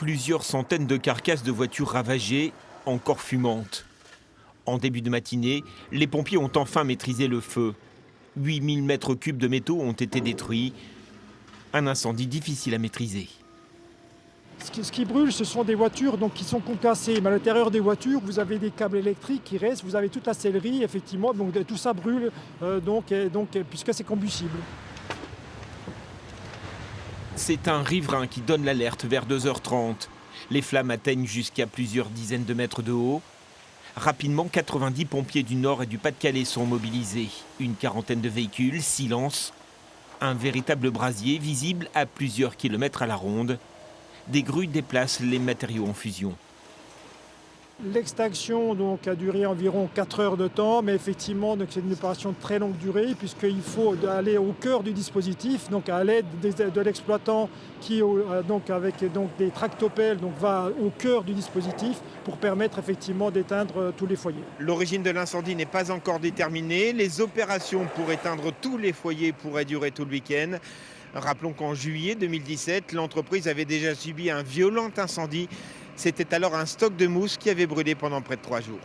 Plusieurs centaines de carcasses de voitures ravagées, encore fumantes. En début de matinée, les pompiers ont enfin maîtrisé le feu. 8000 mètres cubes de métaux ont été détruits. Un incendie difficile à maîtriser. Ce qui brûle, ce sont des voitures donc, qui sont concassées. Mais à l'intérieur des voitures, vous avez des câbles électriques qui restent, vous avez toute la sellerie, effectivement. Donc tout ça brûle puisque c'est combustible. C'est un riverain qui donne l'alerte vers 2h30. Les flammes atteignent jusqu'à plusieurs dizaines de mètres de haut. Rapidement, 90 pompiers du Nord et du Pas-de-Calais sont mobilisés. Une quarantaine de véhicules, silence. Un véritable brasier visible à plusieurs kilomètres à la ronde. Des grues déplacent les matériaux en fusion. L'extinction donc, a duré environ 4 heures de temps, mais effectivement c'est une opération de très longue durée puisqu'il faut aller au cœur du dispositif, donc à l'aide de l'exploitant qui avec des tractopelles va au cœur du dispositif pour permettre effectivement d'éteindre tous les foyers. L'origine de l'incendie n'est pas encore déterminée. Les opérations pour éteindre tous les foyers pourraient durer tout le week-end. Rappelons qu'en juillet 2017, l'entreprise avait déjà subi un violent incendie. C'était alors un stock de mousse qui avait brûlé pendant près de 3 jours.